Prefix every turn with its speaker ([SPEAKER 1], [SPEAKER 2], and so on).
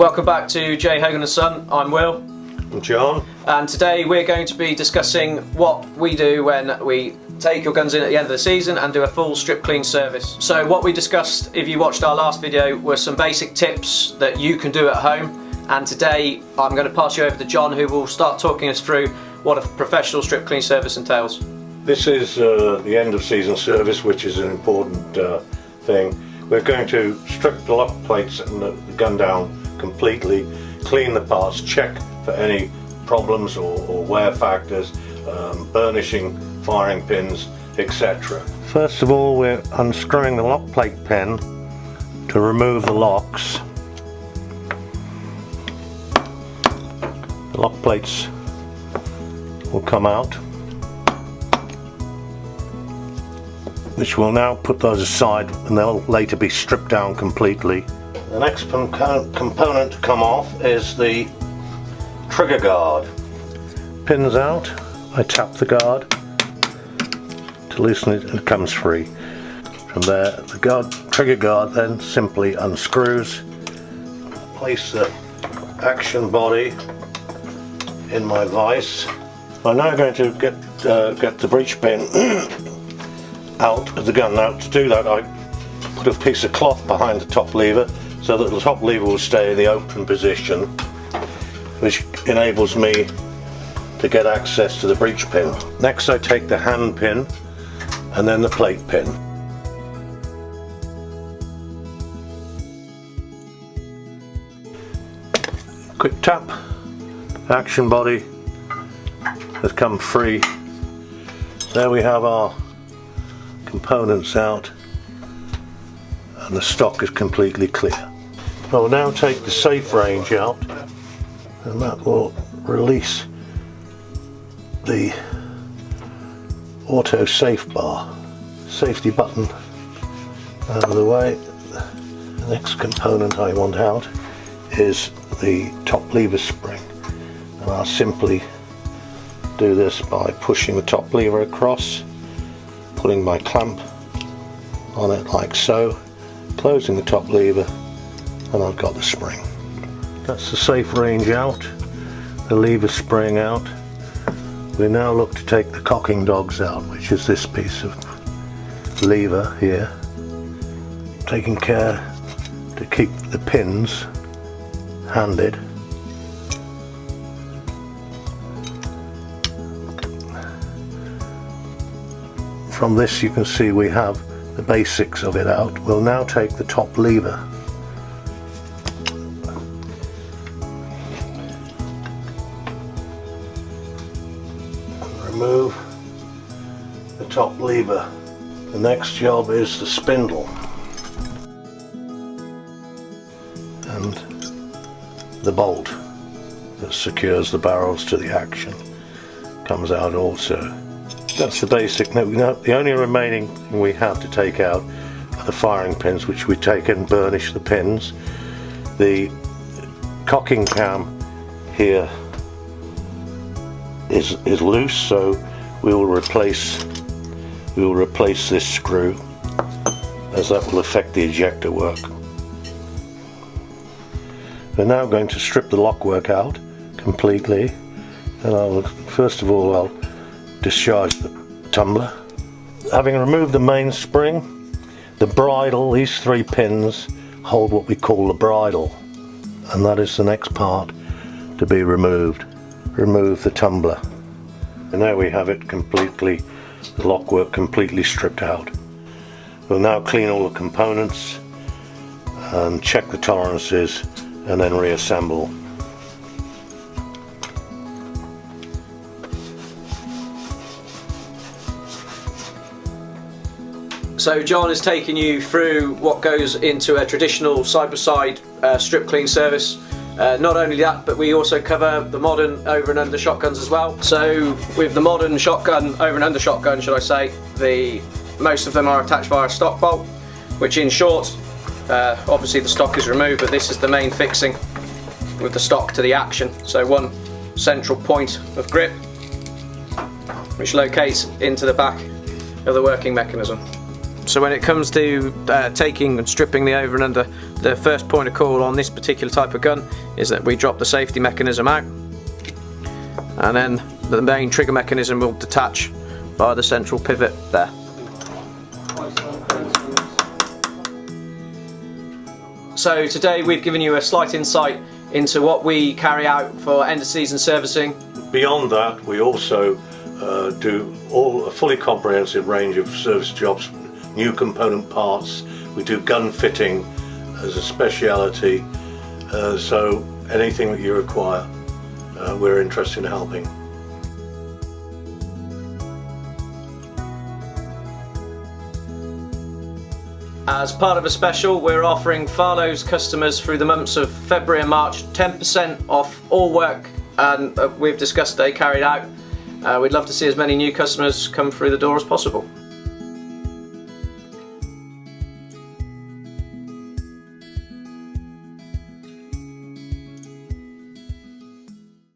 [SPEAKER 1] Welcome back to Hogan Son. I'm Will.
[SPEAKER 2] I'm John.
[SPEAKER 1] And today we're going to be discussing what we do when we take your guns in at the end of the season and do a full strip clean service. So what we discussed, if you watched our last video, were some basic tips that you can do at home. And today I'm going to pass you over to John, who will start talking us through what a professional strip clean service entails.
[SPEAKER 2] This is the end of season service, which is an important thing. We're going to strip the lock plates and the gun down completely, clean the parts, check for any problems or wear factors, burnishing, firing pins, etc. First of all, we're unscrewing the lock plate pin to remove the locks. The lock plates will come out, which we'll now put those aside and they'll later be stripped down completely. The next component to come off is the trigger guard. Pins out, I tap the guard to loosen it and it comes free. From there the trigger guard then simply unscrews. Place the action body in my vise. I'm now going to get the breech pin out of the gun. Now to do that I put a piece of cloth behind the top lever so that the top lever will stay in the open position, which enables me to get access to the breech pin. Next I take the hand pin and then the plate pin. Quick tap, action body has come free. There we have our components out and the stock is completely clear. I'll now take the safe range out and that will release the auto safe bar. Safety button out of the way. The next component I want out is the top lever spring, and I'll simply do this by pushing the top lever across, putting my clamp on it like so, closing the top lever, and I've got the spring. That's the safe range out, the lever spring out. We now look to take the cocking dogs out, which is this piece of lever here. Taking care to keep the pins handed. From this you can see we have the basics of it out. We'll now take the top lever. Remove the top lever. The next job is the spindle and the bolt that secures the barrels to the action comes out also. That's the basic. Now, the only remaining thing we have to take out are the firing pins, which we take and burnish the pins. The cocking cam here is loose, so we will replace this screw, as that will affect the ejector work. We're now going to strip the lock work out completely, and first of all I'll discharge the tumbler. Having removed the mainspring, the bridle, these three pins hold what we call the bridle, and that is the next part to be removed. Remove the tumbler, and there we have it completely, the lock work completely stripped out. We'll now clean all the components and check the tolerances and then reassemble.
[SPEAKER 1] So John is taking you through what goes into a traditional side-by-side strip clean service. Not only that, but we also cover the modern over and under shotguns as well. So with the modern shotgun, over and under shotgun should I say, most of them are attached via a stock bolt, which in short, obviously the stock is removed, but this is the main fixing with the stock to the action. So one central point of grip which locates into the back of the working mechanism. So when it comes to taking and stripping the over and under, the first point of call on this particular type of gun is that we drop the safety mechanism out, and then the main trigger mechanism will detach by the central pivot there. So today we've given you a slight insight into what we carry out for end of season servicing. Beyond that, we also do a fully comprehensive range of service jobs, new component parts. We do gun fitting as a speciality, so anything that you require, we're interested in helping. As part of a special, we're offering Farlow's customers through the months of February and March 10% off all work and we've discussed today carried out. We'd love to see as many new customers come through the door as possible.